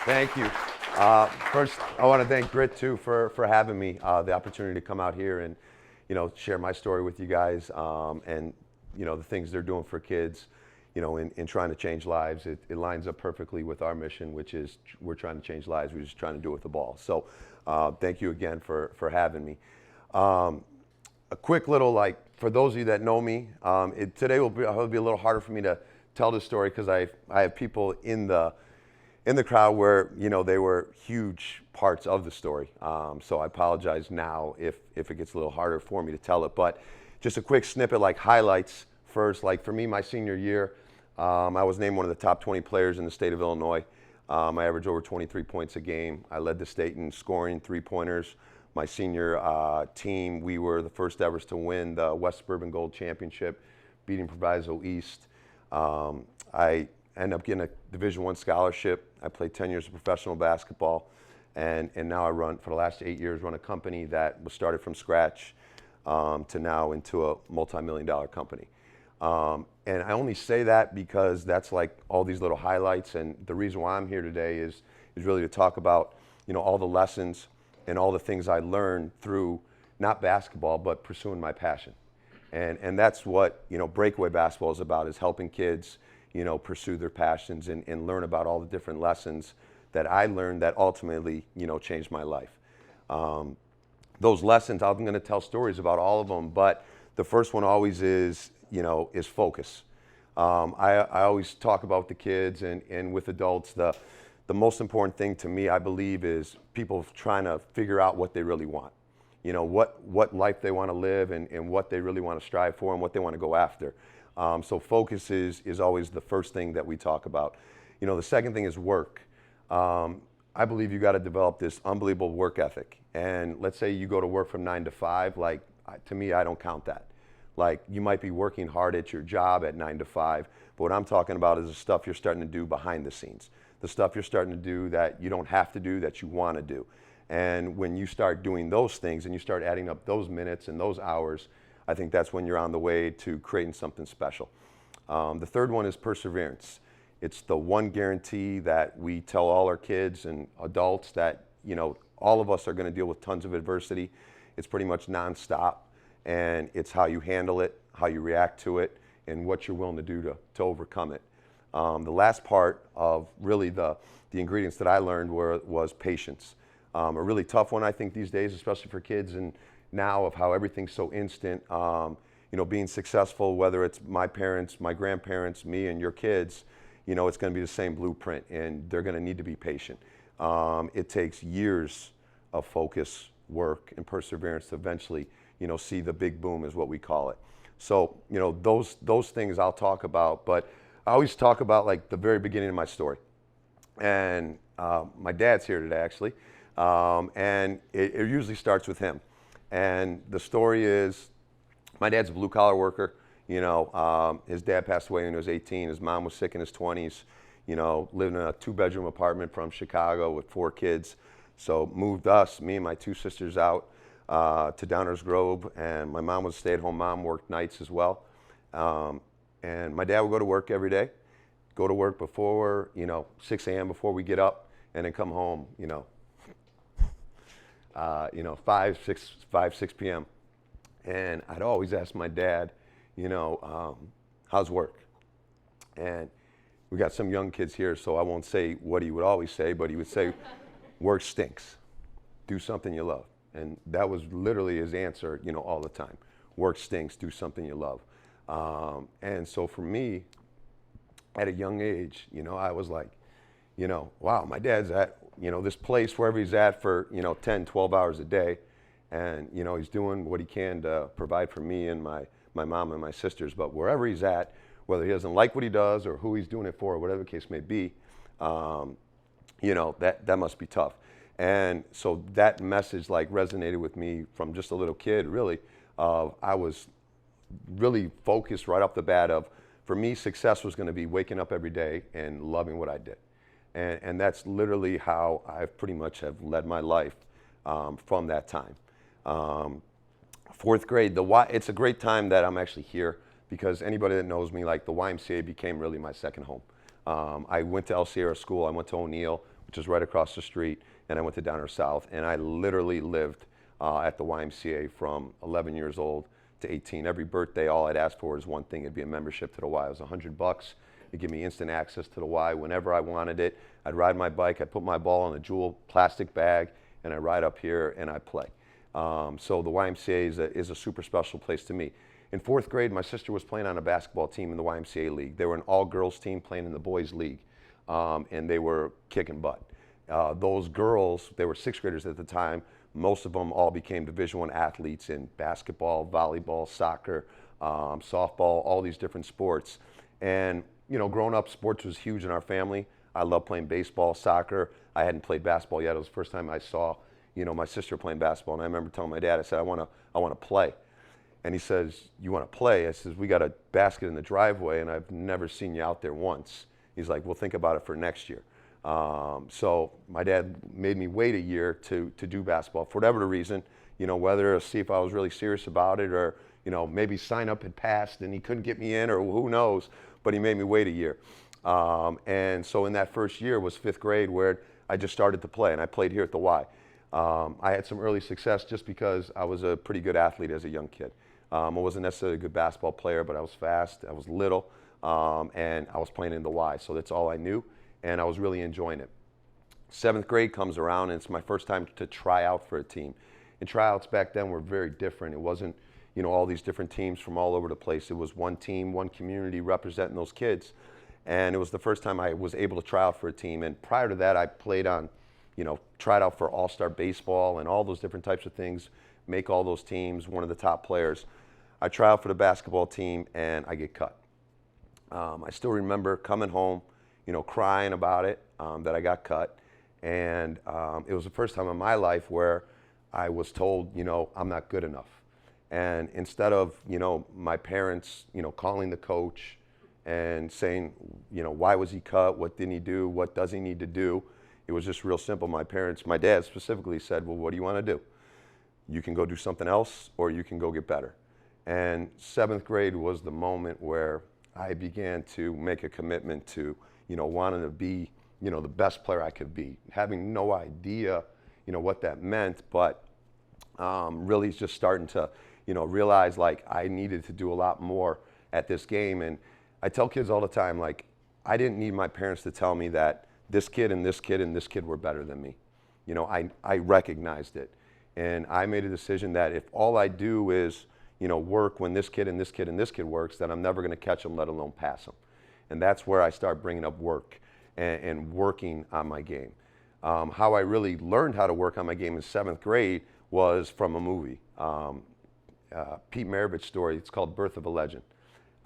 Thank you. First, I want to thank GRIT2 for having me, the opportunity to come out here and, share my story with you guys, and, the things they're doing for kids, in trying to change lives. It lines up perfectly with our mission, which is we're trying to change lives. We're just trying to do it with the ball. So thank you again for having me. A quick little, for those of you that know me, today will be a little harder for me to tell this story because I have people in the crowd where, they were huge parts of the story. So I apologize now if it gets a little harder for me to tell it. But just a quick snippet, highlights first. For me, my senior year, I was named one of the top 20 players in the state of Illinois. I averaged over 23 points a game. I led the state in scoring three-pointers. My senior team, we were the first ever to win the West Suburban Gold Championship, beating Proviso East. I ended up getting a Division I scholarship. I played 10 years of professional basketball, and now I run, for the last 8 years, run a company that was started from scratch to now into a multi-million-dollar company. And I only say that because that's all these little highlights, and the reason why I'm here today is really to talk about, all the lessons and all the things I learned through not basketball, but pursuing my passion. And that's what, breakaway basketball is about, is helping kids, pursue their passions and learn about all the different lessons that I learned that ultimately, changed my life. Those lessons, I'm going to tell stories about all of them, but the first one always is focus. I always talk about the kids and with adults, the most important thing to me, I believe, is people trying to figure out what they really want. What life they want to live and what they really want to strive for and what they want to go after. So focus is always the first thing that we talk about. The second thing is work. I believe you got to develop this unbelievable work ethic. And let's say you go to work from 9 to 5, to me, I don't count that. You might be working hard at your job at 9 to 5, but what I'm talking about is the stuff you're starting to do behind the scenes. The stuff you're starting to do that you don't have to do, that you want to do. And when you start doing those things and you start adding up those minutes and those hours, I think that's when you're on the way to creating something special. The third one is perseverance. It's the one guarantee that we tell all our kids and adults that, all of us are going to deal with tons of adversity. It's pretty much nonstop, and it's how you handle it, how you react to it, and what you're willing to do to overcome it. The last part of really the ingredients that I learned was patience. A really tough one, I think, these days, especially for kids, and now of how everything's so instant. Being successful, whether it's my parents, my grandparents, me, and your kids, it's going to be the same blueprint, and they're going to need to be patient. It takes years of focus, work, and perseverance to eventually, see the big boom, is what we call it. So, those things I'll talk about, but I always talk about the very beginning of my story. And my dad's here today, actually, and it usually starts with him. And the story is, my dad's a blue-collar worker. His dad passed away when he was 18. His mom was sick in his 20s. Lived in a 2-bedroom apartment from Chicago with 4 kids. So moved us, me and my 2 sisters, out to Downers Grove. And my mom was a stay-at-home mom, worked nights as well. And my dad would go to work every day, go to work before, 6 a.m. before we get up, and then come home, 5, 6 p.m. And I'd always ask my dad, how's work? And we got some young kids here, so I won't say what he would always say, but he would say, work stinks. Do something you love. And that was literally his answer, all the time. Work stinks, do something you love. And so for me, at a young age, I was like, wow, my dad's at, this place wherever he's at for, 10, 12 hours a day. And, he's doing what he can to provide for me and my mom and my sisters. But wherever he's at, whether he doesn't like what he does or who he's doing it for, or whatever the case may be, that must be tough. And so that message resonated with me from just a little kid, really. I was really focused right off the bat of, for me, success was going to be waking up every day and loving what I did. And that's literally how I pretty much have led my life from that time. 4th grade, it's a great time that I'm actually here, because anybody that knows me, the YMCA became really my second home. I went to El Sierra School, I went to O'Neill, which is right across the street, and I went to Downer South, and I literally lived at the YMCA from 11 years old to 18. Every birthday, all I'd ask for was one thing. It'd be a membership to the Y. It was $100. It'd give me instant access to the Y whenever I wanted it. I'd ride my bike, I'd put my ball in a jewel plastic bag, and I'd ride up here and I'd play. So the YMCA is a super special place to me. In 4th grade, my sister was playing on a basketball team in the YMCA league. They were an all-girls team playing in the boys league, and they were kicking butt. Those girls, they were 6th graders at the time. Most of them all became Division I athletes in basketball, volleyball, soccer, softball, all these different sports. And you know, growing up, sports was huge in our family. I loved playing baseball, soccer. I hadn't played basketball yet. It was the first time I saw, you know, my sister playing basketball. And I remember telling my dad, I said, I want to play. And he says, you want to play? I says, we got a basket in the driveway, and I've never seen you out there once. He's like, well, think about it for next year. So my dad made me wait a year to do basketball for whatever the reason, you know, whether to see if I was really serious about it, or, you know, maybe sign up had passed and he couldn't get me in, or who knows, but he made me wait a year. And so in that first year was 5th grade, where I just started to play, and I played here at the Y. I had some early success just because I was a pretty good athlete as a young kid. I wasn't necessarily a good basketball player, but I was fast, I was little, and I was playing in the Y, so that's all I knew, and I was really enjoying it. 7th grade comes around, and it's my first time to try out for a team. And tryouts back then were very different. It wasn't, you know, all these different teams from all over the place. It was one team, one community representing those kids. And it was the first time I was able to try out for a team. And prior to that, I played on, you know, tried out for all-star baseball and all those different types of things, make all those teams, one of the top players. I try out for the basketball team, and I get cut. I still remember coming home, you know, crying about it, that I got cut. And it was the first time in my life where I was told, you know, I'm not good enough. And instead of, you know, my parents, you know, calling the coach and saying, you know, why was he cut? What didn't he do? What does he need to do? It was just real simple. My parents, my dad specifically said, well, what do you want to do? You can go do something else, or you can go get better. And 7th grade was the moment where I began to make a commitment to, you know, wanting to be, you know, the best player I could be, having no idea, you know, what that meant, but really just starting to, you know, realize like I needed to do a lot more at this game. And I tell kids all the time, like, I didn't need my parents to tell me that this kid and this kid and this kid were better than me. You know, I recognized it. And I made a decision that if all I do is, you know, work when this kid and this kid and this kid works, then I'm never going to catch them, let alone pass them. And that's where I start bringing up work and working on my game. How I really learned how to work on my game in 7th grade was from a movie. Pete Maravich's story, it's called Birth of a Legend.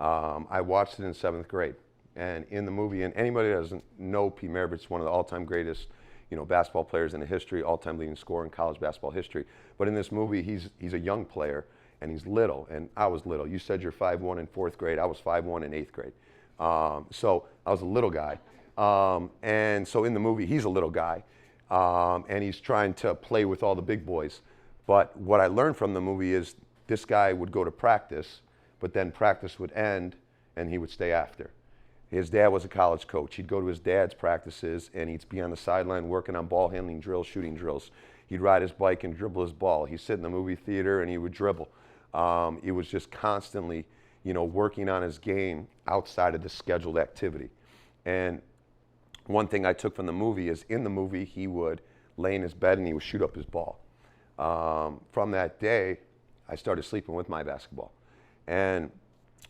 I watched it in 7th grade. And in the movie, and anybody that doesn't know Pete Maravich, one of the all-time greatest, you know, basketball players in the history, all-time leading scorer in college basketball history. But in this movie, he's a young player, and he's little, and I was little. You said you're 5'1" in 4th grade. I was 5'1" in 8th grade. So I was a little guy. And so in the movie, he's a little guy, and he's trying to play with all the big boys. But what I learned from the movie is this guy would go to practice, but then practice would end, and he would stay after. His dad was a college coach. He'd go to his dad's practices, and he'd be on the sideline working on ball handling drills, shooting drills. He'd ride his bike and dribble his ball. He'd sit in the movie theater, and he would dribble. He was just constantly, you know, working on his game outside of the scheduled activity. And one thing I took from the movie is in the movie, he would lay in his bed, and he would shoot up his ball. From that day, I started sleeping with my basketball. And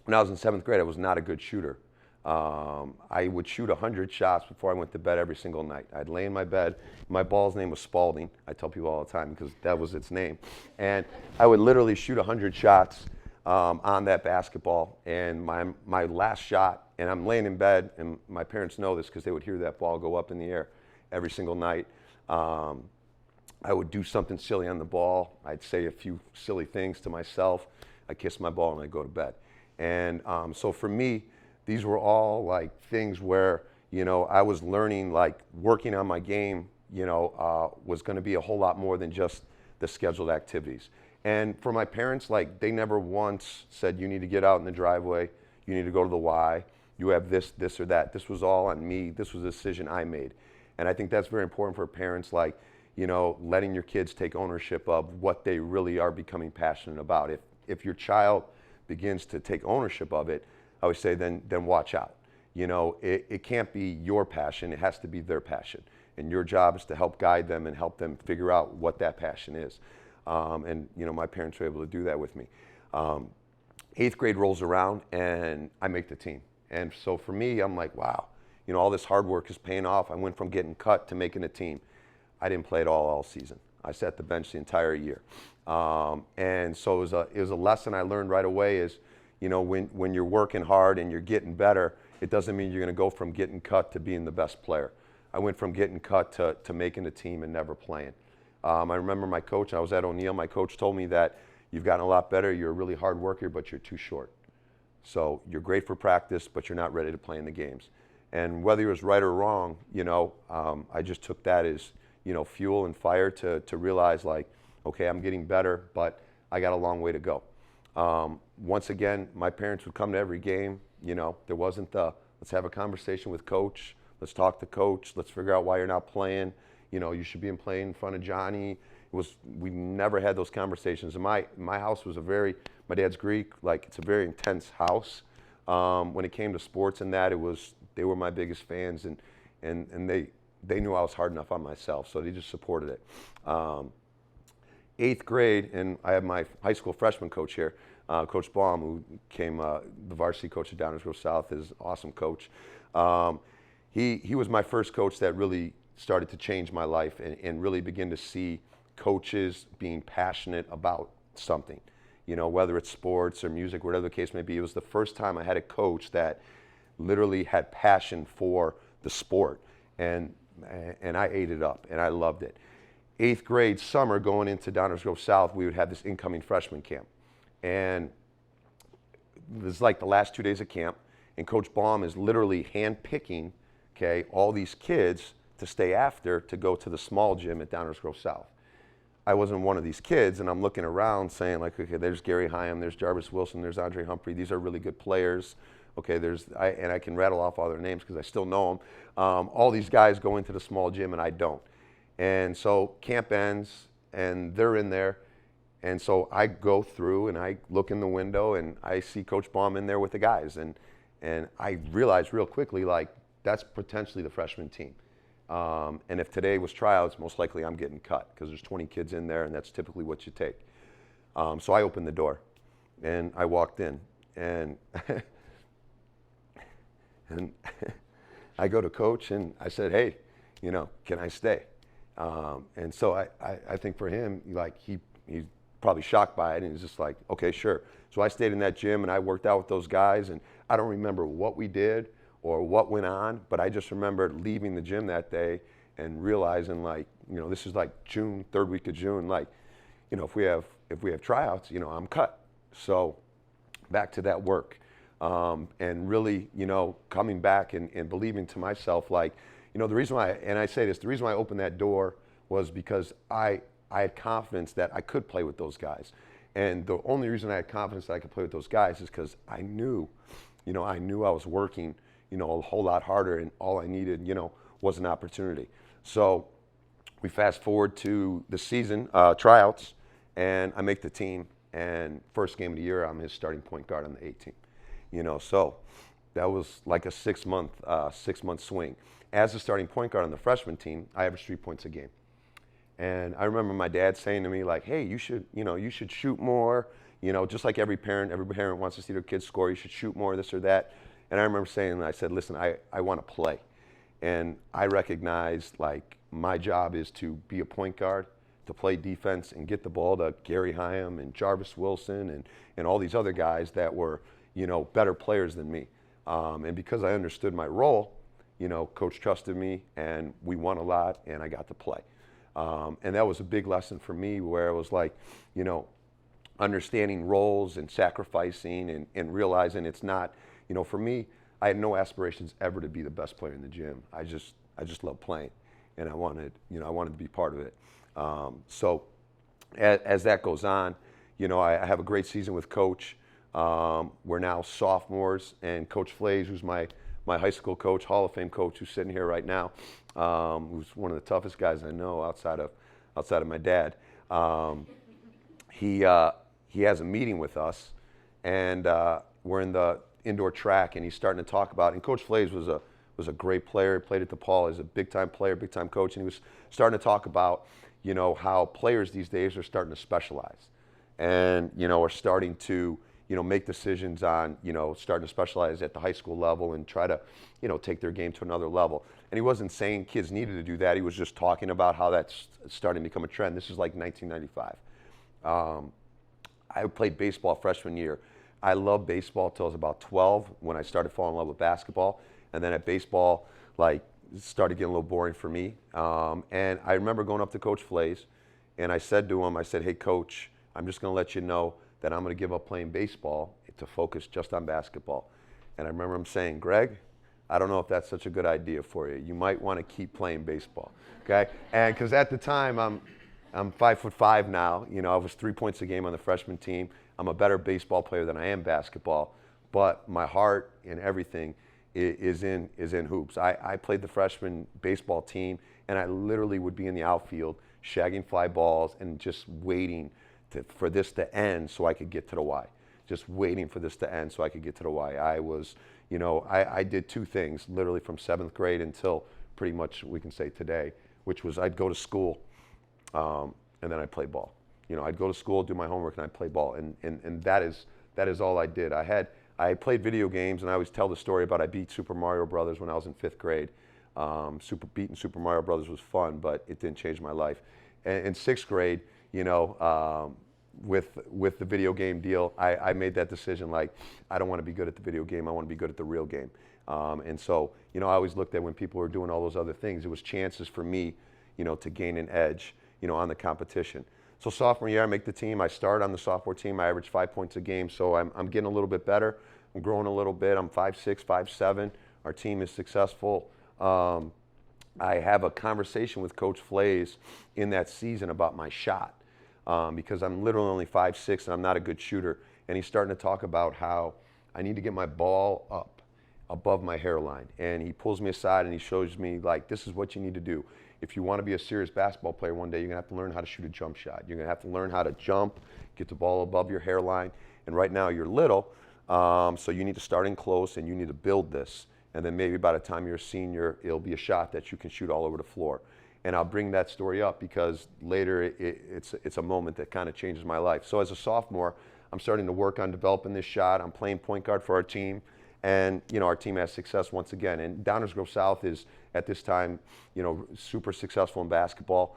when I was in 7th grade, I was not a good shooter. I would shoot 100 shots before I went to bed every single night. I'd lay in my bed. My ball's name was Spalding. I tell people all the time because that was its name. And I would literally shoot 100 shots on that basketball. And my last shot, and I'm laying in bed, and my parents know this because they would hear that ball go up in the air every single night. I would do something silly on the ball. I'd say a few silly things to myself. I'd kiss my ball, and I'd go to bed. And so for me, these were all like things where, you know, I was learning, like working on my game, you know, was going to be a whole lot more than just the scheduled activities. And for my parents, like they never once said, you need to get out in the driveway, you need to go to the Y, you have this, this or that. This was all on me. This was a decision I made. And I think that's very important for parents, like, letting your kids take ownership of what they really are becoming passionate about. If your child begins to take ownership of it, I would say then watch out. It can't be your passion, it has to be their passion. And your job is to help guide them and help them figure out what that passion is. And my parents were able to do that with me. 8th grade rolls around and I make the team. And so for me, I'm like, wow, all this hard work is paying off. I went from getting cut to making a team. I didn't play at all season. I sat the bench the entire year. And so it was a lesson I learned right away is, when you're working hard and you're getting better, it doesn't mean you're going to go from getting cut to being the best player. I went from getting cut to making a team and never playing. I remember my coach, I was at O'Neill, my coach told me that you've gotten a lot better, you're a really hard worker, but you're too short. So you're great for practice, but you're not ready to play in the games. And whether he was right or wrong, I just took that as, fuel and fire to realize, like, okay, I'm getting better, but I got a long way to go. Once again, my parents would come to every game. There wasn't the, let's have a conversation with coach, let's talk to coach, let's figure out why you're not playing. You should be playing in front of Johnny. We never had those conversations. And my house was my dad's Greek, like it's a very intense house. When it came to sports and that, they were my biggest fans, and they knew I was hard enough on myself, so they just supported it. 8th grade, and I have my high school freshman coach here, Coach Baum, who became the varsity coach at Downers Grove South, is an awesome coach. He was my first coach that really started to change my life and really begin to see coaches being passionate about something, whether it's sports or music, whatever the case may be. It was the first time I had a coach that literally had passion for the sport, and I ate it up and I loved it. 8th grade summer, going into Downers Grove South, we would have this incoming freshman camp, and it was like the last 2 days of camp, and Coach Baum is literally hand-picking, all these kids to stay after to go to the small gym at Downers Grove South. I wasn't one of these kids, and I'm looking around saying, like, okay, there's Gary Hyam, there's Jarvis Wilson, there's Andre Humphrey. These are really good players. Okay, and I can rattle off all their names because I still know them. All these guys go into the small gym, and I don't. And so camp ends, and they're in there. And so I go through, and I look in the window, and I see Coach Baum in there with the guys. And I realized real quickly, like, that's potentially the freshman team. And if today was tryouts, most likely I'm getting cut because there's 20 kids in there, and that's typically what you take. So I opened the door, and I walked in, and and I go to Coach, and I said, hey, can I stay? And so I think for him, like, he's probably shocked by it, and he's just like, okay, sure. So I stayed in that gym, and I worked out with those guys, and I don't remember what we did or what went on, but I just remember leaving the gym that day and realizing, like, this is like June, 3rd week of June, like, if we have tryouts, I'm cut. So back to that work, and really, coming back and believing to myself, like, the reason why, and I say this, the reason why I opened that door was because I had confidence that I could play with those guys. And the only reason I had confidence that I could play with those guys is because I knew I was working a whole lot harder, and all I needed, was an opportunity. So we fast forward to the season, tryouts, and I make the team, and first game of the year, I'm his starting point guard on the 8th team. So that was like a 6-month swing. As a starting point guard on the freshman team, I averaged 3 points a game. And I remember my dad saying to me, like, hey, you should shoot more, just like every parent wants to see their kids score, you should shoot more, this or that. And I remember saying, I said, listen, I want to play. And I recognized, like, my job is to be a point guard, to play defense and get the ball to Gary Hyam and Jarvis Wilson and all these other guys that were, better players than me. And because I understood my role, Coach trusted me, and we won a lot, and I got to play. And that was a big lesson for me, where it was like, understanding roles and sacrificing and realizing it's not, for me, I had no aspirations ever to be the best player in the gym. I just loved playing, and I wanted to be part of it. So as that goes on, I have a great season with Coach. We're now sophomores, and Coach Flays, who's my high school coach, Hall of Fame coach, who's sitting here right now, who's one of the toughest guys I know outside of my dad. Um, he has a meeting with us, and we're in the indoor track, and he's starting to talk about. And Coach Flays was a great player. He played at DePaul. He's a big time player, big time coach, and he was starting to talk about how players these days are starting to specialize, and are starting to make decisions on starting to specialize at the high school level and try to take their game to another level. And he wasn't saying kids needed to do that. He was just talking about how that's starting to become a trend. This is like 1995. I played baseball freshman year. I loved baseball till I was about 12 when I started falling in love with basketball. And then at baseball, like, it started getting a little boring for me. And I remember going up to Coach Flays, and I said to him, I said, "Hey, Coach, I'm just going to let you know that I'm going to give up playing baseball to focus just on basketball." And I remember him saying, "Greg, I don't know if that's such a good idea for you. You might want to keep playing baseball." Okay? And because at the time, I'm 5'5" now. I was 3 points a game on the freshman team. I'm a better baseball player than I am basketball, but my heart and everything is in hoops. I played the freshman baseball team, and I literally would be in the outfield shagging fly balls and just waiting for this to end so I could get to the Y. Just waiting for this to end so I could get to the Y. I did two things literally from 7th grade until pretty much we can say today, which was I'd go to school and then I'd play ball. I'd go to school, do my homework, and I'd play ball. And that is all I did. I played video games, and I always tell the story about I beat Super Mario Brothers when I was in 5th grade. Beating Super Mario Brothers was fun, but it didn't change my life. And in 6th grade, with the video game deal, I made that decision, like, I don't want to be good at the video game, I want to be good at the real game. And so, I always looked at when people were doing all those other things, it was chances for me, to gain an edge, on the competition. So sophomore year, I make the team. I start on the sophomore team. I average 5 points a game, so I'm getting a little bit better. I'm growing a little bit. I'm 5'6", 5'7". Our team is successful. I have a conversation with Coach Flays in that season about my shot because I'm literally only 5'6", and I'm not a good shooter. And he's starting to talk about how I need to get my ball up above my hairline. And he pulls me aside and he shows me, like, this is what you need to do. If you want to be a serious basketball player one day, you're going to have to learn how to shoot a jump shot. You're going to have to learn how to jump, get the ball above your hairline. And right now you're little, so you need to start in close and you need to build this. And then maybe by the time you're a senior, it'll be a shot that you can shoot all over the floor. And I'll bring that story up because later it's a moment that kind of changes my life. So as a sophomore, I'm starting to work on developing this shot. I'm playing point guard for our team. And, our team has success once again. And Downers Grove South is, at this time, super successful in basketball.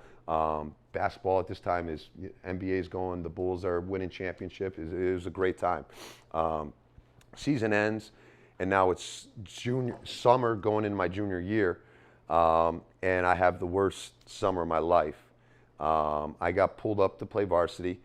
Basketball at this time is, NBA's going, the Bulls are winning championship. It was a great time. Season ends, and now it's summer going into my junior year. And I have the worst summer of my life. I got pulled up to play varsity,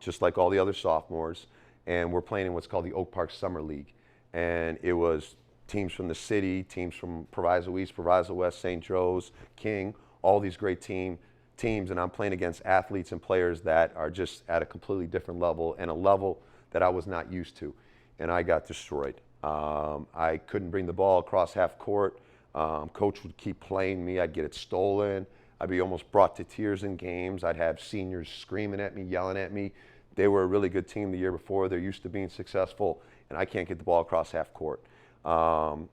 just like all the other sophomores. And we're playing in what's called the Oak Park Summer League. And it was teams from the city, teams from Proviso East, Proviso West, St. Joe's, King, all these great teams. And I'm playing against athletes and players that are just at a completely different level and a level that I was not used to. And I got destroyed. I couldn't bring the ball across half court. Coach would keep playing me. I'd get it stolen. I'd be almost brought to tears in games. I'd have seniors screaming at me, yelling at me. They were a really good team the year before. They're used to being successful, and I can't get the ball across half court. It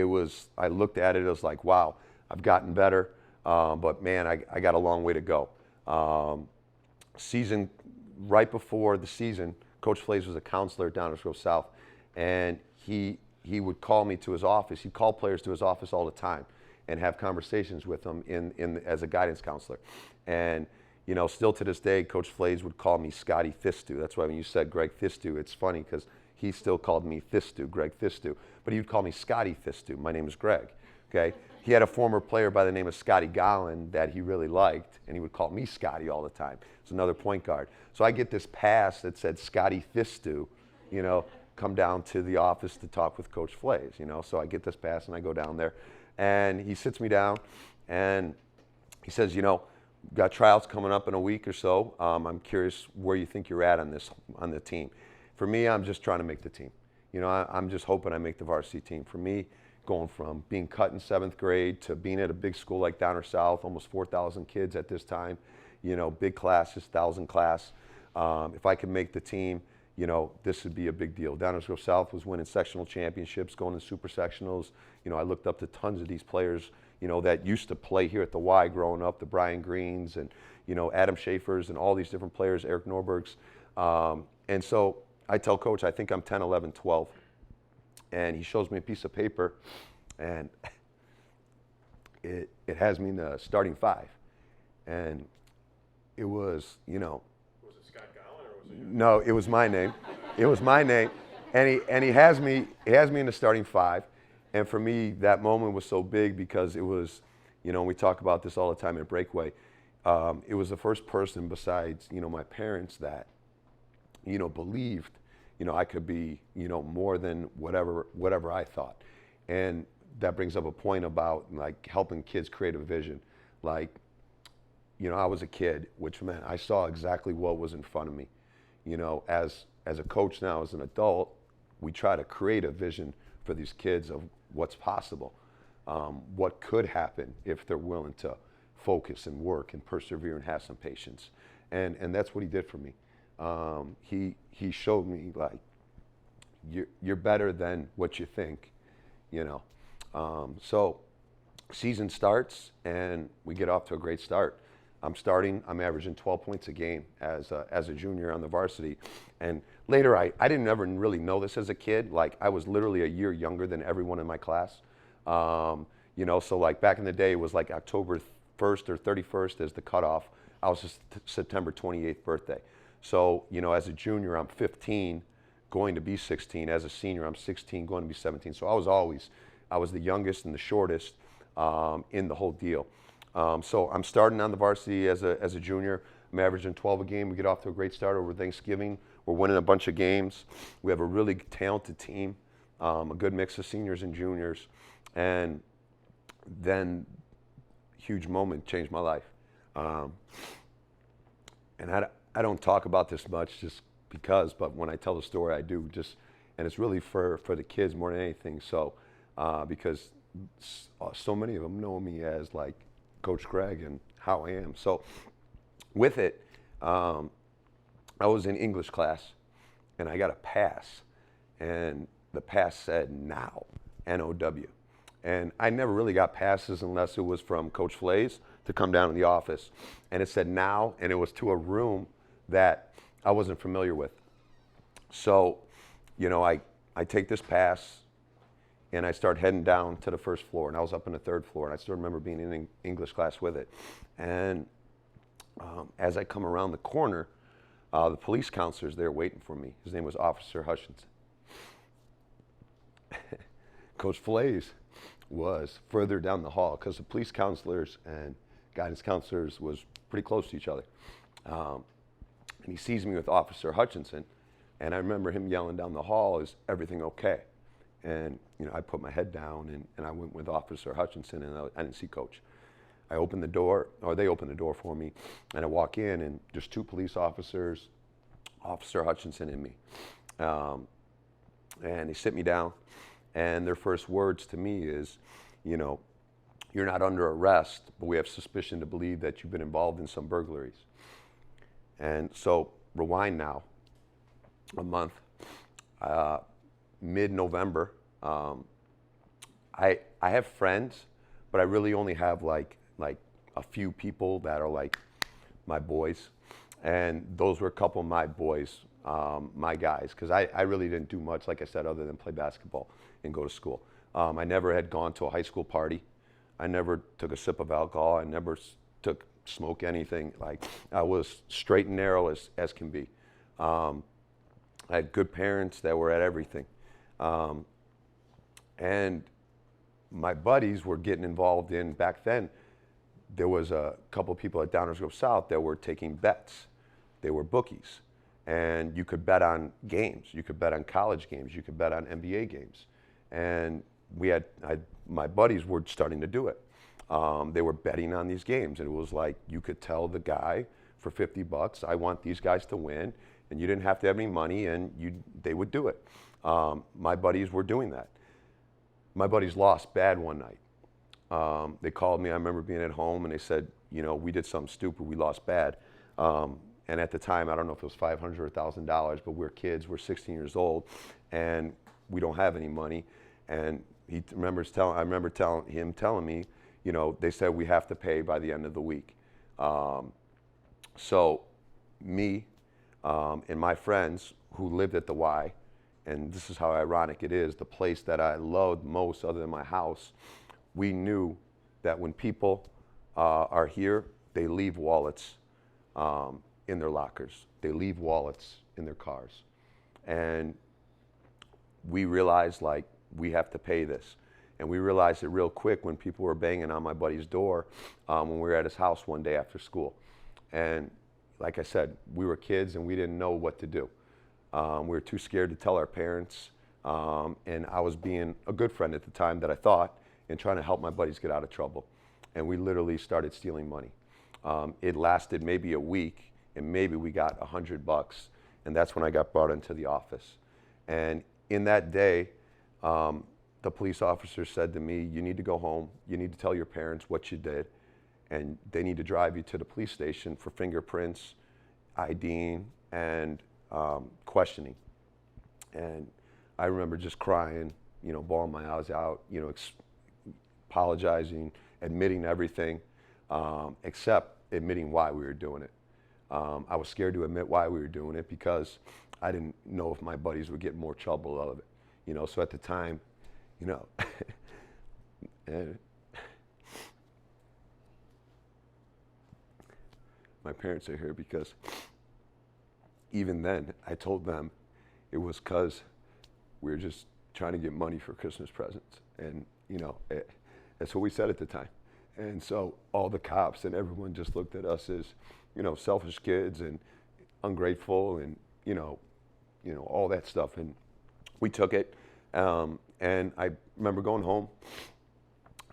was, I looked at it, it was like, wow, I've gotten better, but man, I got a long way to go. Right before the season, Coach Flays was a counselor at Downers Grove South, and he would call me to his office. He'd call players to his office all the time and have conversations with them as a guidance counselor. And still to this day, Coach Flays would call me Scotty Ktistou. That's why when you said Greg Ktistou, it's funny because he still called me Ktistou, Greg Ktistou. But he would call me Scotty Ktistou. My name is Greg, okay? He had a former player by the name of Scotty Gollin that he really liked, and he would call me Scotty all the time. It's another point guard. So I get this pass that said Scotty Ktistou, come down to the office to talk with Coach Flays, So I get this pass and I go down there, and he sits me down, and he says, got tryouts coming up in a week or so. I'm curious where you think you're at on the team. For me, I'm just trying to make the team. I'm just hoping I make the varsity team. For me, going from being cut in 7th grade to being at a big school like Downer South, almost 4,000 kids at this time, big classes, 1,000 class. If I could make the team, this would be a big deal. Downers South was winning sectional championships, going to super sectionals. I looked up to tons of these players, that used to play here at the Y growing up, the Brian Greens and, Adam Schaefer's and all these different players, Eric Norberg's. And so I tell Coach, I think I'm 10, 11, 12. And he shows me a piece of paper, and it has me in the starting 5. And it was, Was it Scott Gowan or was it you? No, it was my name. It was my name. And he has me in the starting 5. And for me, that moment was so big because it was, we talk about this all the time at Breakaway. It was the first person besides, my parents that, believed, I could be, more than whatever I thought. And that brings up a point about like helping kids create a vision. Like, I was a kid, which meant I saw exactly what was in front of me. As a coach now, as an adult, we try to create a vision for these kids of what's possible, what could happen if they're willing to focus and work and persevere and have some patience. And that's what he did for me. He showed me like, you're better than what you think, So season starts and we get off to a great start. I'm averaging 12 points a game as a junior on the varsity. And later, I didn't ever really know this as a kid. Like, I was literally a year younger than everyone in my class. So like back in the day, it was like October 1st or 31st as the cutoff. I was just September 28th birthday. So, as a junior, I'm 15, going to be 16. As a senior, I'm 16, going to be 17. So I was the youngest and the shortest in the whole deal. So I'm starting on the varsity as a junior. I'm averaging 12 a game. We get off to a great start over Thanksgiving. We're winning a bunch of games. We have a really talented team, a good mix of seniors and juniors. And then, huge moment changed my life. And I don't talk about this much just because, but when I tell the story, I do and it's really for the kids more than anything. So, because so many of them know me as like Coach Greg and how I am. So with it, I was in English class and I got a pass, and the pass said now, N-O-W. And I never really got passes unless it was from Coach Flays to come down to the office. And it said now, and it was to a room that I wasn't familiar with. So, I take this pass and I start heading down to the first floor, and I was up on the 3rd floor, and I still remember being in English class with it. And as I come around the corner, the police counselor's there waiting for me. His name was Officer Hutchinson. Coach Flays was further down the hall because the police counselors and guidance counselors was pretty close to each other. And he sees me with Officer Hutchinson, and I remember him yelling down the hall, "Is everything okay?" And I put my head down and I went with Officer Hutchinson, and I didn't see Coach. I opened the door, or they opened the door for me, and I walk in, and there's 2 police officers, Officer Hutchinson and me. And they sit me down, and their first words to me is, you're not under arrest, but we have suspicion to believe that you've been involved in some burglaries. And so rewind now a month, mid-November. I have friends, but I really only have like a few people that are like my boys, and those were a couple of my boys, my guys, because I really didn't do much, like I said, other than play basketball and go to school. I never had gone to a high school party. I never took a sip of alcohol. I never took smoke anything. Like, I was straight and narrow as can be. I had good parents that were at everything. And my buddies were getting involved in, back then, there was a couple of people at Downers Grove South that were taking bets. They were bookies. And you could bet on games. You could bet on college games. You could bet on NBA games. And my buddies were starting to do it. They were betting on these games. And it was like, you could tell the guy for $50, I want these guys to win. And you didn't have to have any money, and they would do it. My buddies were doing that. My buddies lost bad one night. They called me. I remember being at home, and they said, we did something stupid. We lost bad. And at the time, I don't know if it was $500 or $1,000, but we're kids. We're 16 years old, and we don't have any money. And I remember telling me, they said we have to pay by the end of the week. So me and my friends who lived at the Y, and this is how ironic it is, the place that I loved most other than my house, we knew that when people are here, they leave wallets in their lockers. They leave wallets in their cars. And we realized, like, we have to pay this. And we realized it real quick when people were banging on my buddy's door when we were at his house one day after school. And like I said, we were kids and we didn't know what to do. We were too scared to tell our parents. And I was being a good friend at the time that I thought, and trying to help my buddies get out of trouble. And we literally started stealing money. It lasted maybe a week, and maybe we got $100. And that's when I got brought into the office. And in that day, the police officer said to me, you need to go home. You need to tell your parents what you did. And they need to drive you to the police station for fingerprints, IDing, and questioning. And I remember just crying, bawling my eyes out, apologizing, admitting everything, except admitting why we were doing it. I was scared to admit why we were doing it because I didn't know if my buddies would get more trouble out of it. So at the time, and my parents are here because even then I told them it was because we were just trying to get money for Christmas presents. And, that's what we said at the time. And so all the cops and everyone just looked at us as, selfish kids and ungrateful and, all that stuff. And we took it. And I remember going home.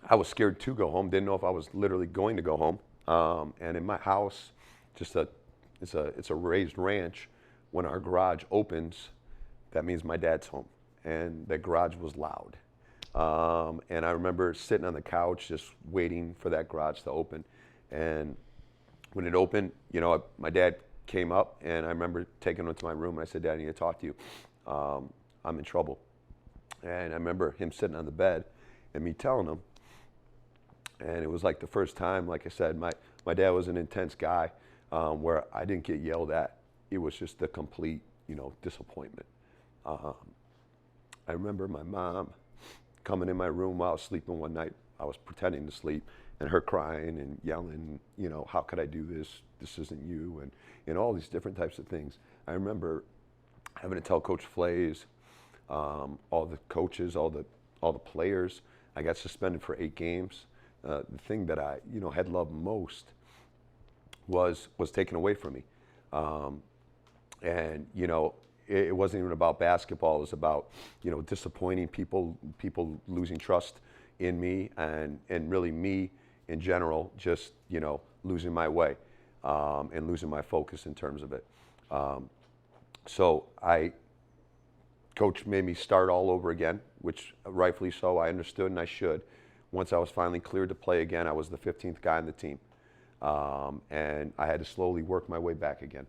I was scared to go home. Didn't know if I was literally going to go home. And in my house, it's a raised ranch. When our garage opens, that means my dad's home. And the garage was loud. And I remember sitting on the couch just waiting for that garage to open. And when it opened, my dad came up, and I remember taking him to my room. And I said, Dad, I need to talk to you. I'm in trouble. And I remember him sitting on the bed and me telling him. And it was like the first time, like I said, my dad was an intense guy where I didn't get yelled at. It was just the complete, disappointment. I remember my mom coming in my room while I was sleeping one night. I was pretending to sleep, and her crying and yelling, how could I do this? This isn't you, and all these different types of things. I remember having to tell Coach Flays, all the coaches, all the players. I got suspended for 8 games. The thing that I, had loved most was taken away from me. And, it wasn't even about basketball. It was about, disappointing people losing trust in me, and really me in general, just, losing my way and losing my focus in terms of it. So Coach made me start all over again, which rightfully so, I understood, and I should. Once I was finally cleared to play again, I was the 15th guy on the team. And I had to slowly work my way back again.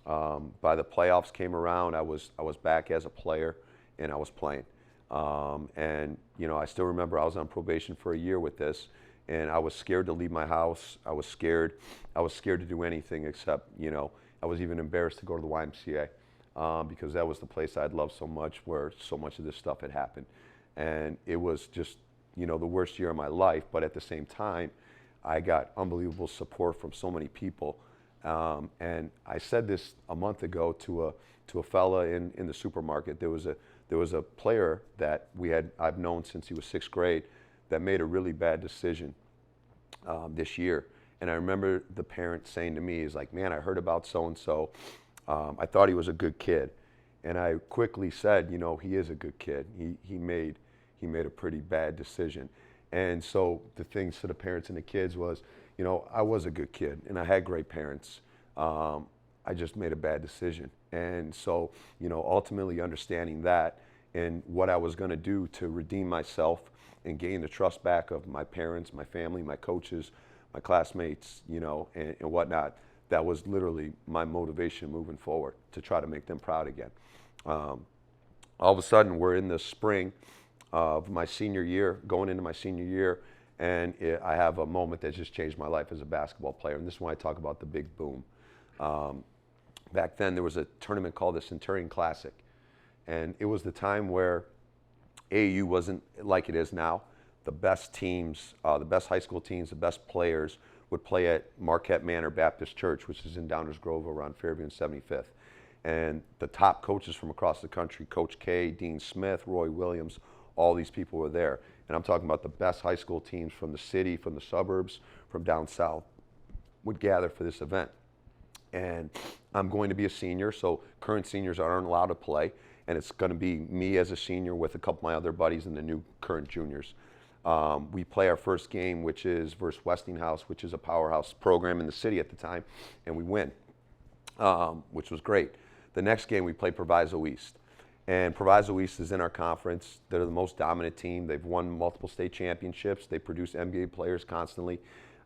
By the playoffs came around, I was back as a player, and I was playing. And I still remember I was on probation for a year with this, and I was scared to leave my house. I was scared to do anything except, I was even embarrassed to go to the YMCA because that was the place I'd loved so much, where so much of this stuff had happened. And it was just, the worst year of my life, but at the same time, I got unbelievable support from so many people. And I said this a month ago to a fella in the supermarket. There was a player that I've known since he was 6th grade that made a really bad decision this year. And I remember the parent saying to me, he's like, man, I heard about so-and-so. I thought he was a good kid. And I quickly said, he is a good kid. He made a pretty bad decision. And so the things to the parents and the kids was, I was a good kid and I had great parents. I just made a bad decision. And so, ultimately understanding that and what I was going to do to redeem myself and gain the trust back of my parents, my family, my coaches, my classmates, and whatnot. That was literally my motivation moving forward, to try to make them proud again. All of a sudden, we're in the spring of my senior year, going into my senior year, and I have a moment that just changed my life as a basketball player. And this is when I talk about the big boom. Back then, there was a tournament called the Centurion Classic. And it was the time where AAU wasn't like it is now. The best teams, the best high school teams, the best players would play at Marquette Manor Baptist Church, which is in Downers Grove around Fairview and 75th. And the top coaches from across the country, Coach K, Dean Smith, Roy Williams, all these people were there. And I'm talking about the best high school teams from the city, from the suburbs, from down south, would gather for this event. And I'm going to be a senior, so current seniors aren't allowed to play. And it's going to be me as a senior with a couple of my other buddies and the new current juniors. We play our first game, which is versus Westinghouse, which is a powerhouse program in the city at the time, and we win, which was great. The next game, we play Proviso East. And Proviso East is in our conference. They're the most dominant team. They've won multiple state championships. They produce NBA players constantly.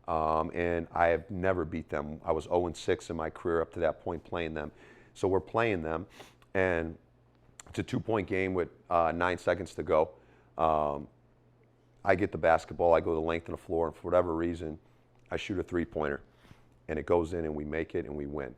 And I have never beat them. I was 0-6 in my career up to that point playing them. So we're playing them, and it's a 2-point game with 9 seconds to go. I get the basketball, I go the length of the floor, and for whatever reason, I shoot a 3-pointer. And it goes in, and we make it, and we win.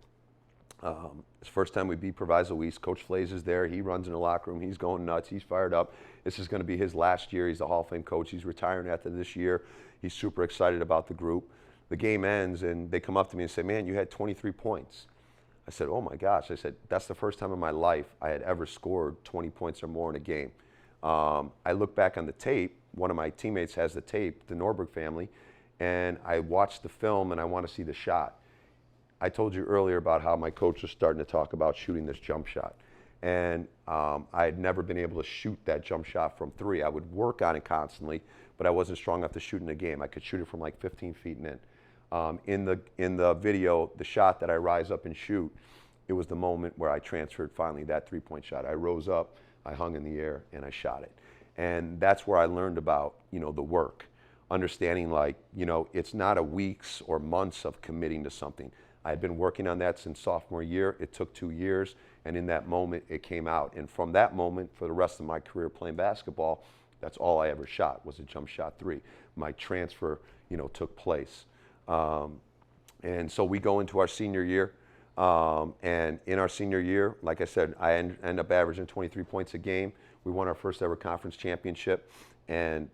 It's the first time we beat Proviso East. Coach Flays is there. He runs in the locker room. He's going nuts. He's fired up. This is going to be his last year. He's a Hall of Fame coach. He's retiring after this year. He's super excited about the group. The game ends, and they come up to me and say, "Man, you had 23 points." I said, "Oh my gosh." I said, "That's the first time in my life I had ever scored 20 points or more in a game." I look back on the tape. One of my teammates has the tape, the Norberg family, and I watched the film, and I want to see the shot. I told you earlier about how my coach was starting to talk about shooting this jump shot. And I had never been able to shoot that jump shot from 3. I would work on it constantly, but I wasn't strong enough to shoot in a game. I could shoot it from like 15 feet and in. In the video, the shot that I rise up and shoot, it was the moment where I transferred finally that 3-point shot. I rose up, I hung in the air, and I shot it. And that's where I learned about, the work. Understanding it's not a weeks or months of committing to something. I had been working on that since sophomore year. It took 2 years, and in that moment, it came out. And from that moment, for the rest of my career playing basketball, that's all I ever shot was a jump shot 3. My transfer, took place. And so we go into our senior year, and in our senior year, like I said, I end up averaging 23 points a game. We won our first ever conference championship, and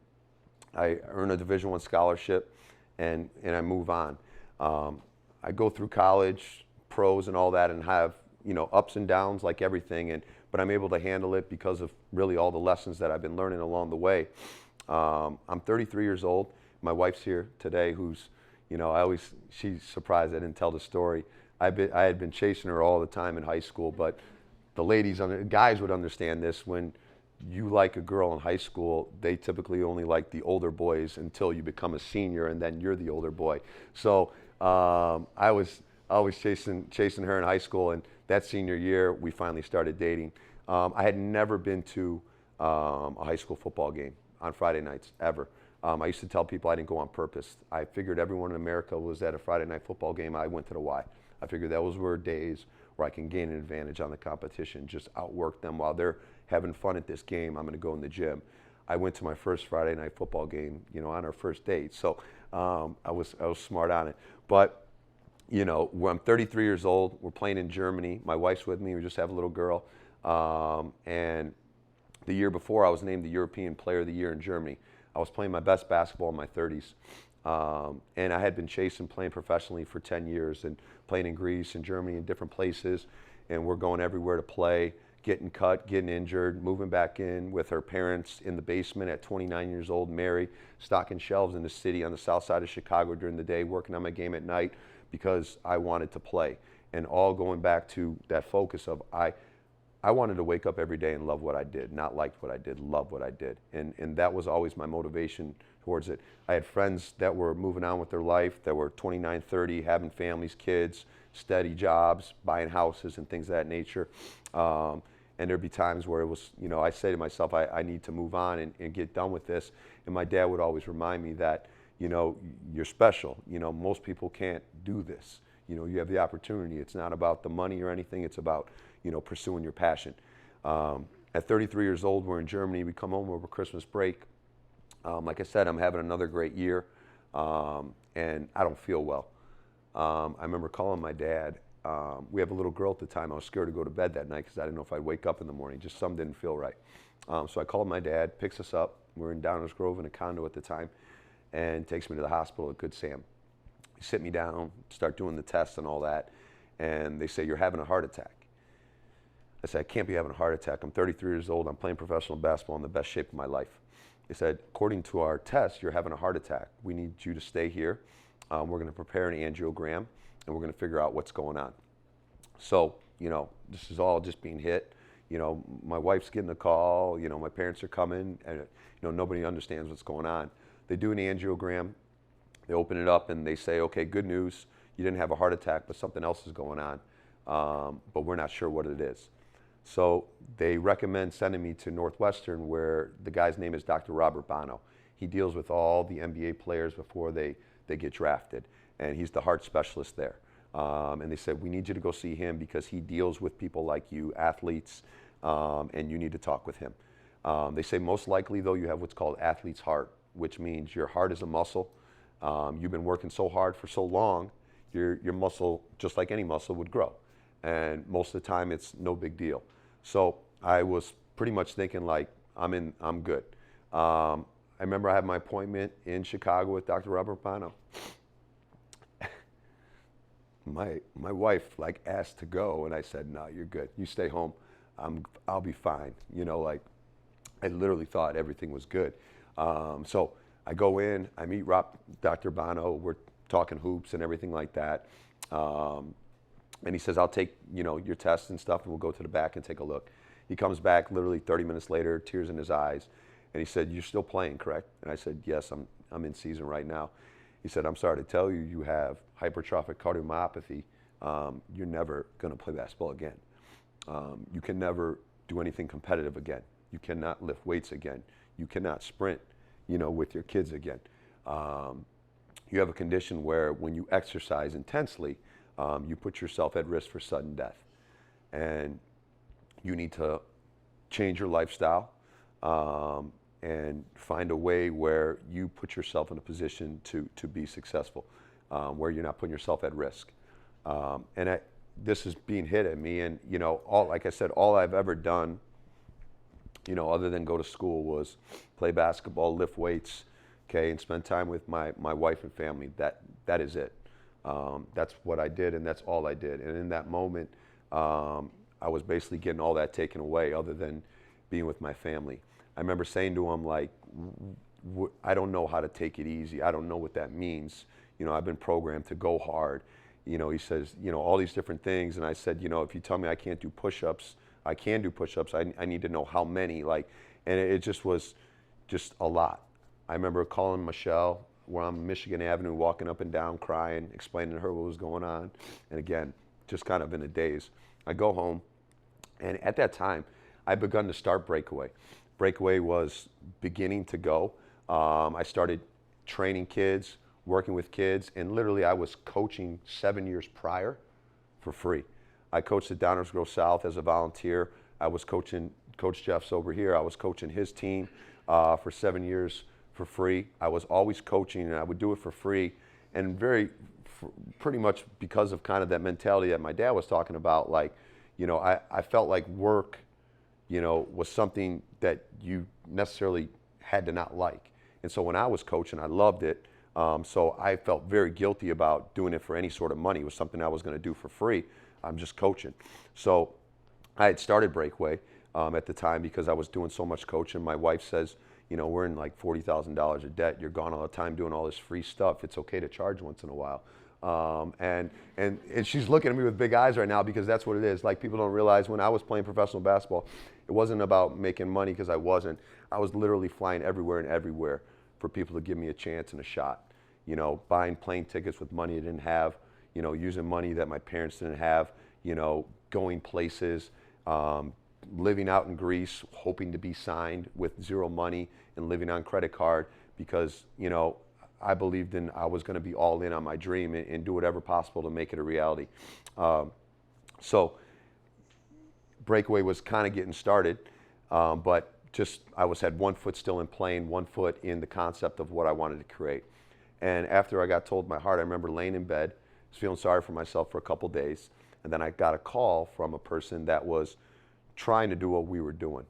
I earn a Division I scholarship, and I move on. I go through college, pros and all that, and have, ups and downs like everything, but I'm able to handle it because of really all the lessons that I've been learning along the way. I'm 33 years old. My wife's here today, who's, she's surprised I didn't tell the story. I had been chasing her all the time in high school, but the guys would understand this. When you like a girl in high school, they typically only like the older boys until you become a senior, and then you're the older boy. So I was always chasing her in high school, and that senior year, we finally started dating. I had never been to a high school football game on Friday nights, ever. I used to tell people I didn't go on purpose. I figured everyone in America was at a Friday night football game. I went to the Y. I figured those were days where I can gain an advantage on the competition, just outwork them while they're having fun at this game. I'm going to go in the gym. I went to my first Friday night football game, on our first date. So I was smart on it. But, I'm 33 years old. We're playing in Germany. My wife's with me. We just have a little girl. And the year before, I was named the European Player of the Year in Germany. I was playing my best basketball in my 30s. And I had been chasing playing professionally for 10 years and playing in Greece and Germany and different places. And we're going everywhere to play, getting cut, getting injured, moving back in with her parents in the basement at 29 years old, Mary, stocking shelves in the city on the south side of Chicago during the day, working on my game at night because I wanted to play. And all going back to that focus of I wanted to wake up every day and love what I did, not like what I did, love what I did. And that was always my motivation towards it. I had friends that were moving on with their life, that were 29, 30, having families, kids, steady jobs, buying houses and things of that nature. And And there'd be times where it was, I say to myself, I need to move on and get done with this. And my dad would always remind me that, you're special. Most people can't do this. You have the opportunity. It's not about the money or anything. It's about, pursuing your passion. At 33 years old, we're in Germany. We come home over Christmas break. Like I said, I'm having another great year, and I don't feel well. I remember calling my dad. We have a little girl at the time. I was scared to go to bed that night because I didn't know if I'd wake up in the morning. Just something didn't feel right. So I called my dad, picks us up. We're in Downers Grove in a condo at the time, and takes me to the hospital at Good Sam. He sit me down, start doing the tests and all that, and they say, you're having a heart attack. I said, I can't be having a heart attack. I'm 33 years old. I'm playing professional basketball in the best shape of my life. They said, according to our test, you're having a heart attack. We need you to stay here. We're going to prepare an angiogram, and we're going to figure out what's going on. So, this is all just being hit. My wife's getting a call. My parents are coming, and, nobody understands what's going on. They do an angiogram. They open it up, and they say, okay, good news. You didn't have a heart attack, but something else is going on, but we're not sure what it is. So they recommend sending me to Northwestern, where the guy's name is Dr. Robert Bono. He deals with all the NBA players before they get drafted, and he's the heart specialist there. And they said, we need you to go see him because he deals with people like you, athletes, and you need to talk with him. They say most likely, though, you have what's called athlete's heart, which means your heart is a muscle. You've been working so hard for so long, your muscle, just like any muscle, would grow. And most of the time, it's no big deal. So I was pretty much thinking like, I'm good. I remember I had my appointment in Chicago with Dr. Robert Bono. My wife asked to go, and I said, no, you're good. You stay home. I'll be fine. I literally thought everything was good. So I go in, I meet Dr. Bono. We're talking hoops and everything like that. And he says, I'll take, your tests and stuff, and we'll go to the back and take a look. He comes back literally 30 minutes later, tears in his eyes, and he said, you're still playing, correct? And I said, yes, I'm in season right now. He said, I'm sorry to tell you, you have hypertrophic cardiomyopathy. You're never going to play basketball again. You can never do anything competitive again. You cannot lift weights again. You cannot sprint, with your kids again. You have a condition where when you exercise intensely, you put yourself at risk for sudden death. And you need to change your lifestyle and find a way where you put yourself in a position to be successful, where you're not putting yourself at risk. This is being hit at me, and like I said, all I've ever done, other than go to school, was play basketball, lift weights, and spend time with my wife and family. That is it. That's what I did, and that's all I did. And in that moment, I was basically getting all that taken away, other than being with my family. I remember saying to him, I don't know how to take it easy. I don't know what that means. I've been programmed to go hard. He says, all these different things. And I said, if you tell me I can't do push-ups, I can do push-ups. I need to know how many. And it just was just a lot. I remember calling Michelle. We're on Michigan Avenue, walking up and down, crying, explaining to her what was going on. And again, just kind of in a daze. I go home, and at that time, I'd begun to start Breakaway. Breakaway was beginning to go. I started training kids, working with kids, and literally I was coaching 7 years prior for free. I coached at Downers Grove South as a volunteer. I was coaching Coach Jeff's over here. I was coaching his team for 7 years for free. I was always coaching, and I would do it for free, and pretty much because of kind of that mentality that my dad was talking about. I felt like work, was something that you necessarily had to not like. And so when I was coaching, I loved it. So I felt very guilty about doing it for any sort of money. It was something I was going to do for free. I'm just coaching. So I had started Breakaway at the time because I was doing so much coaching. My wife says, we're in like $40,000 of debt. You're gone all the time doing all this free stuff. It's okay to charge once in a while. And she's looking at me with big eyes right now, because that's what it is. People don't realize, when I was playing professional basketball, it wasn't about making money, because I wasn't. I was literally flying everywhere and everywhere for people to give me a chance and a shot. Buying plane tickets with money I didn't have, using money that my parents didn't have, going places, living out in Greece, hoping to be signed with zero money and living on credit card because, I believed I was going to be all in on my dream and do whatever possible to make it a reality. So Breakaway was kind of getting started, but I had one foot still in playing, one foot in the concept of what I wanted to create. And after I got told my heart, I remember laying in bed, was feeling sorry for myself for a couple days, and then I got a call from a person that was trying to do what we were doing,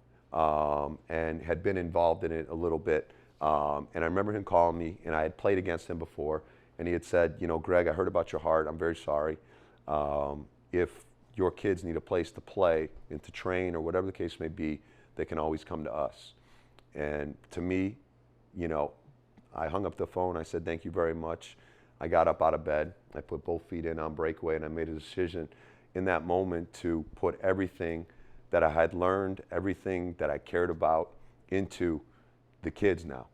and had been involved in it a little bit. And I remember him calling me, and I had played against him before, and he had said, Greg, I heard about your heart. I'm very sorry. If your kids need a place to play and to train or whatever the case may be, they can always come to us. And to me, I hung up the phone. I said, thank you very much. I got up out of bed. I put both feet in on Breakaway, and I made a decision in that moment to put everything that I had learned, everything that I cared about into the kids now.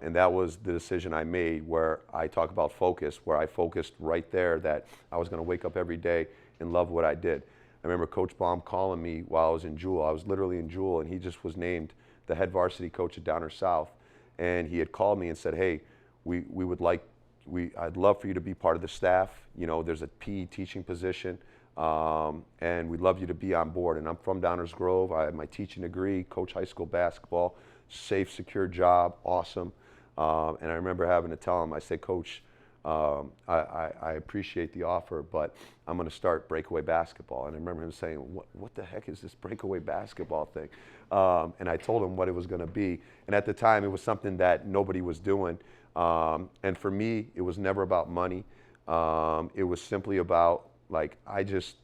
And that was the decision I made, where I talk about focus, where I focused right there that I was going to wake up every day and love what I did. I remember Coach Baum calling me while I was in Jewel. I was literally in Jewel, and he just was named the head varsity coach at Downer South. And he had called me and said, hey, I'd love for you to be part of the staff. There's a PE teaching position, and we'd love you to be on board. And I'm from Downers Grove. I have my teaching degree, coach high school basketball, safe, secure job, awesome. And I remember having to tell him, I said, Coach, I appreciate the offer, but I'm going to start Breakaway basketball. And I remember him saying, what the heck is this Breakaway basketball thing? And I told him what it was going to be. And at the time, it was something that nobody was doing. And for me, it was never about money. It was simply about, I just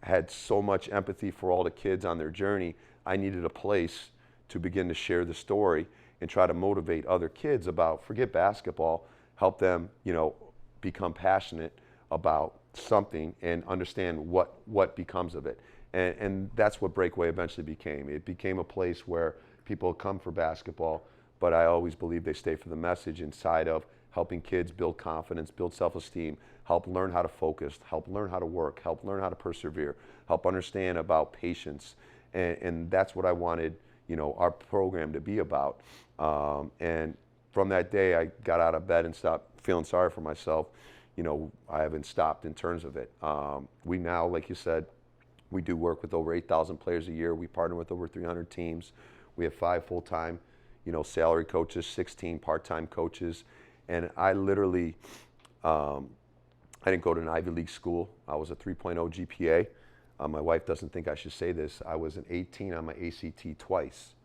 had so much empathy for all the kids on their journey. I needed a place to begin to share the story and try to motivate other kids about, forget basketball, help them, become passionate about something and understand what becomes of it. And that's what Breakaway eventually became. It became a place where people come for basketball, but I always believe they stay for the message inside of helping kids build confidence, build self-esteem, help learn how to focus, help learn how to work, help learn how to persevere, help understand about patience. And that's what I wanted, our program to be about. And from that day, I got out of bed and stopped feeling sorry for myself. I haven't stopped in terms of it. We now, like you said, we do work with over 8,000 players a year. We partner with over 300 teams. We have 5 full-time, salary coaches, 16 part-time coaches. And I literally, I didn't go to an Ivy League school. I was a 3.0 GPA. My wife doesn't think I should say this. I was an 18 on my ACT twice.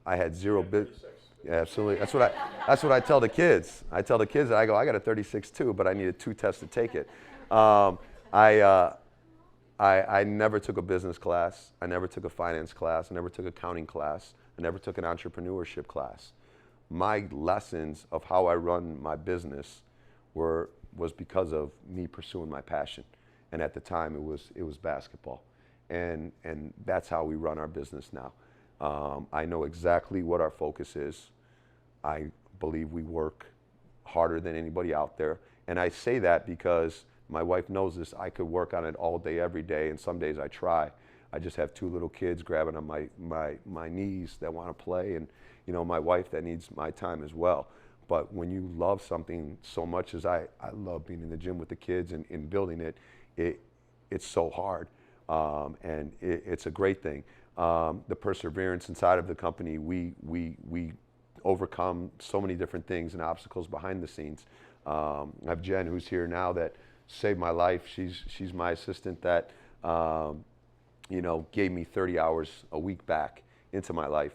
I had zero business. Yeah, absolutely. That's what I tell the kids. I tell the kids that I got a 36 too, but I needed 2 tests to take it. I never took a business class. I never took a finance class. I never took an accounting class. I never took an entrepreneurship class. My lessons of how I run my business was because of me pursuing my passion. And at the time, it was basketball. And that's how we run our business now. I know exactly what our focus is. I believe we work harder than anybody out there. And I say that because my wife knows this. I could work on it all day, every day, and some days I try. I just have 2 little kids grabbing on my knees that want to play, and my wife that needs my time as well. But when you love something so much as I love being in the gym with the kids and building it, it's so hard, and it's a great thing. The perseverance inside of the company, we overcome so many different things and obstacles behind the scenes. I have Jen, who's here now, that saved my life. She's my assistant that gave me 30 hours a week back into my life.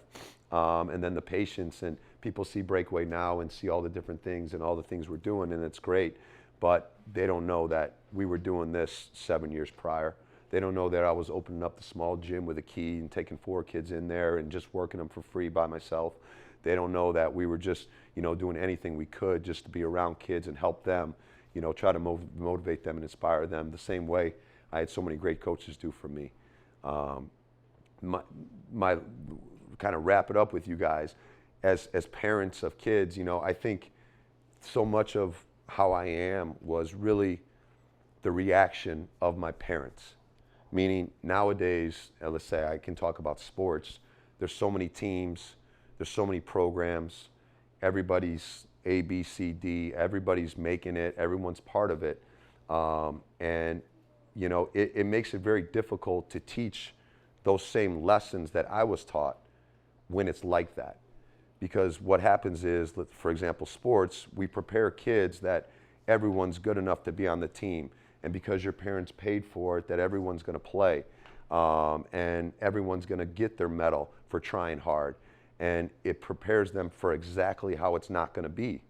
And then the patience, and people see Breakaway now and see all the different things and all the things we're doing, and it's great. But they don't know that we were doing this 7 years prior. They don't know that I was opening up the small gym with a key and taking 4 kids in there and just working them for free by myself. They don't know that we were just, doing anything we could just to be around kids and help them, try to motivate them and inspire them the same way I had so many great coaches do for me. My kind of wrap it up with you guys, as parents of kids, I think so much of how I am was really the reaction of my parents. Meaning nowadays, let's say I can talk about sports, there's so many teams, there's so many programs, everybody's A, B, C, D, everybody's making it, everyone's part of it. And you know, it makes it very difficult to teach those same lessons that I was taught when it's like that. Because what happens is, for example, sports, we prepare kids that everyone's good enough to be on the team. And because your parents paid for it, that everyone's going to play. And everyone's going to get their medal for trying hard. And it prepares them for exactly how it's not going to be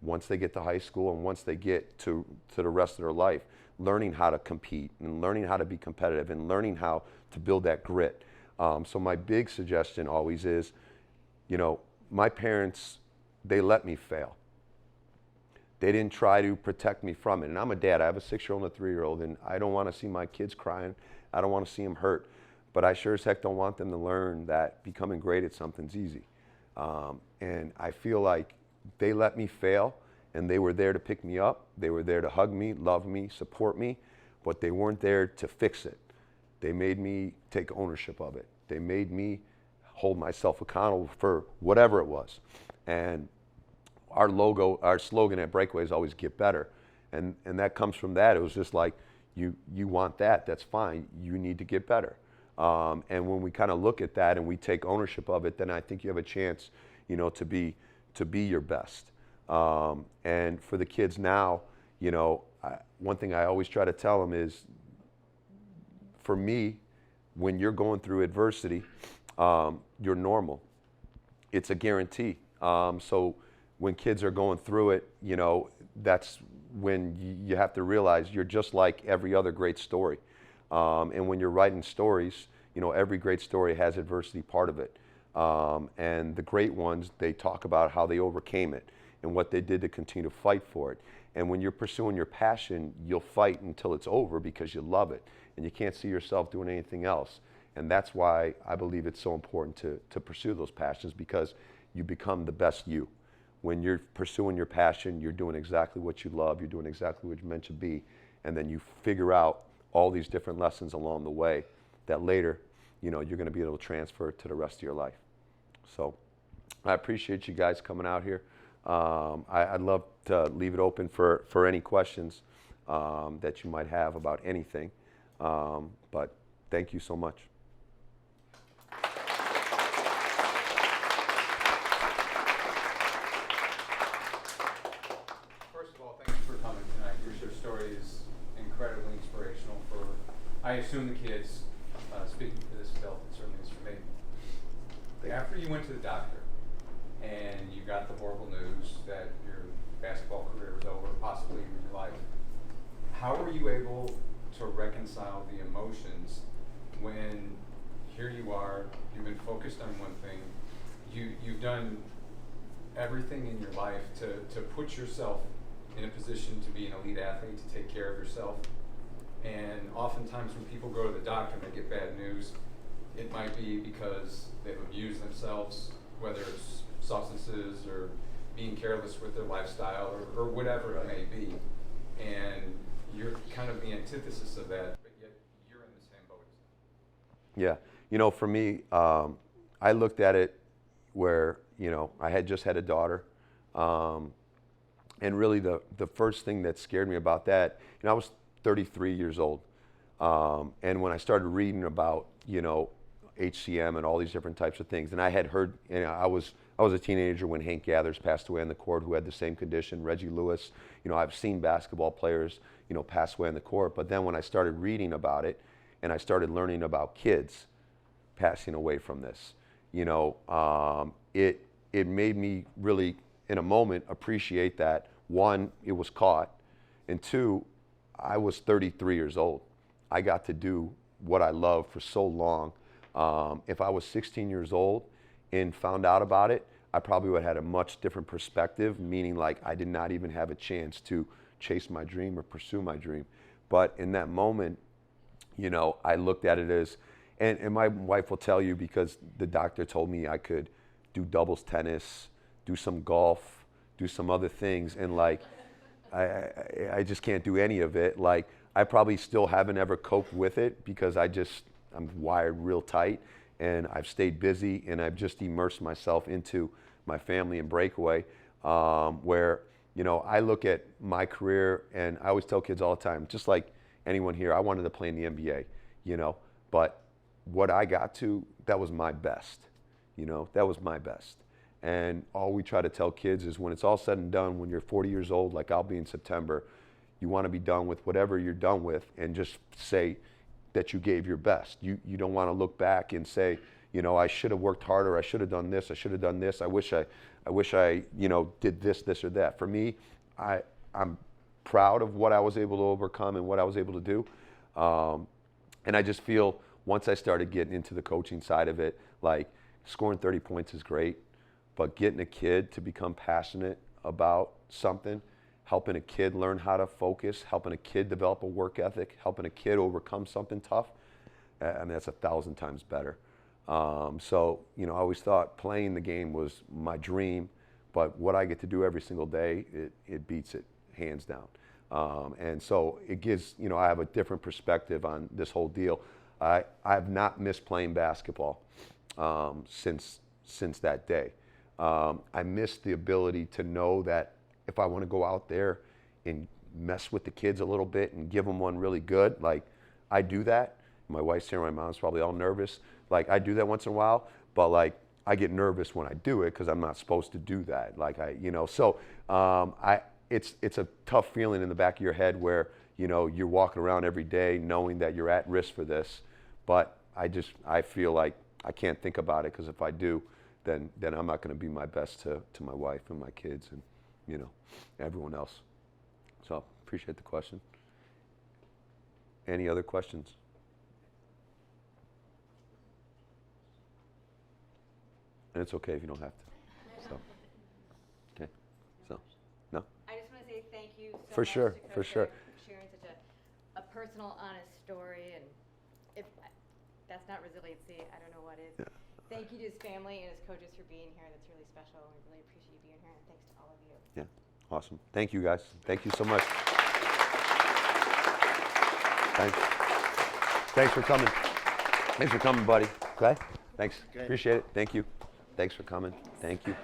once they get to high school and once they get to the rest of their life. Learning how to compete and learning how to be competitive and learning how to build that grit. So my big suggestion always is, you know, my parents, they let me fail. They didn't try to protect me from it. And I'm a dad. I have a 6-year-old and a 3-year-old, and I don't want to see my kids crying. I don't want to see them hurt. But I sure as heck don't want them to learn that becoming great at something's easy. And I feel like they let me fail, and they were there to pick me up. They were there to hug me, love me, support me, but they weren't there to fix it. They made me take ownership of it. They made me hold myself accountable for whatever it was. And our logo, our slogan at Breakaway is always get better. And that comes from that. It was just like, you want that, that's fine. You need to get better. And when we kind of look at that and we take ownership of it, then I think you have a chance, you know, to be your best. And for the kids now, you know, one thing I always try to tell them is, for me, when you're going through adversity, you're normal. It's a guarantee. So when kids are going through it, you know, that's when you have to realize you're just like every other great story. And when you're writing stories, you know, every great story has adversity part of it. And the great ones, they talk about how they overcame it and what they did to continue to fight for it. And when you're pursuing your passion, you'll fight until it's over because you love it and you can't see yourself doing anything else. And that's why I believe it's so important to pursue those passions, because you become the best you. When you're pursuing your passion, you're doing exactly what you love, you're doing exactly what you're meant to be, and then you figure out all these different lessons along the way that later, you know, you're going to be able to transfer to the rest of your life. So I appreciate you guys coming out here. I'd love to leave it open for any questions that you might have about anything. But thank you so much. First of all, thank you for coming tonight. Your story is incredibly inspirational for, I assume, the kids. Speaking for this adult, it certainly is for me. After you went to the doctor and you got the horrible news that your basketball career was over, possibly even your life, how were you able to reconcile the emotions when here you are, you've been focused on one thing, you've done everything in your life to put yourself in a position to be an elite athlete, to take care of yourself, and oftentimes when people go to the doctor and they get bad news, it might be because they've abused themselves, whether it's substances or being careless with their lifestyle or whatever it may be. And you're kind of the antithesis of that, but yet you're in the same boat as them. Yeah, you know, for me, I looked at it where, you know, I had just had a daughter. And really the first thing that scared me about that, you know, I was 33 years old. And when I started reading about, you know, HCM and all these different types of things, and I had heard, you know, I was a teenager when Hank Gathers passed away on the court, who had the same condition, Reggie Lewis. You know, I've seen basketball players, you know, pass away on the court. But then when I started reading about it and I started learning about kids passing away from this, you know, it made me really, in a moment, appreciate that, one, it was caught, and two, I was 33 years old. I got to do what I loved for so long. If I was 16 years old and found out about it, I probably would have had a much different perspective, meaning like I did not even have a chance to chase my dream or pursue my dream. But in that moment, you know, I looked at it as, and my wife will tell you, because the doctor told me I could do doubles tennis, do some golf, do some other things, and like, I just can't do any of it. Like, I probably still haven't ever coped with it because I'm wired real tight, and I've stayed busy, and I've just immersed myself into my family and Breakaway, where, you know, I look at my career, and I always tell kids all the time, just like anyone here, I wanted to play in the NBA, you know, but what I got to, that was my best, you know, that was my best. And all we try to tell kids is when it's all said and done, when you're 40 years old, like I'll be in September, you want to be done with whatever you're done with and just say that you gave your best. You don't want to look back and say, you know, I should have worked harder, I should have done this, I should have done this, I wish I, you know, did this or that. For me, I'm proud of what I was able to overcome and what I was able to do. And I just feel once I started getting into the coaching side of it, like scoring 30 points is great, but getting a kid to become passionate about something, helping a kid learn how to focus, helping a kid develop a work ethic, helping a kid overcome something tough, I mean, that's 1,000 times better. So, you know, I always thought playing the game was my dream, but what I get to do every single day, it beats it, hands down. And so it gives, you know, I have a different perspective on this whole deal. I have not missed playing basketball since that day. I miss the ability to know that if I want to go out there and mess with the kids a little bit and give them one really good, like I do that. My wife's here, my mom's probably all nervous. Like I do that once in a while, but like I get nervous when I do it because I'm not supposed to do that. Like so it's a tough feeling in the back of your head where, you know, you're walking around every day knowing that you're at risk for this. But I feel like I can't think about it because if I do, then I'm not going to be my best to my wife and my kids and, you know, everyone else. So appreciate the question. Any other questions? And it's okay if you don't have to. So, okay. So, no. I just want to say thank you so For much sure, to Coach for sure. Eric for sharing such a personal, honest story. And if that's not resiliency, I don't know what is. Yeah. Thank you to his family and his coaches for being here. That's really special. We really appreciate you being here. And thanks to all of you. Yeah. Awesome. Thank you, guys. Thank you so much. Thanks. Thanks for coming. Thanks for coming, buddy. Okay? Thanks. Appreciate it. Thank you. Thanks for coming. Thank you.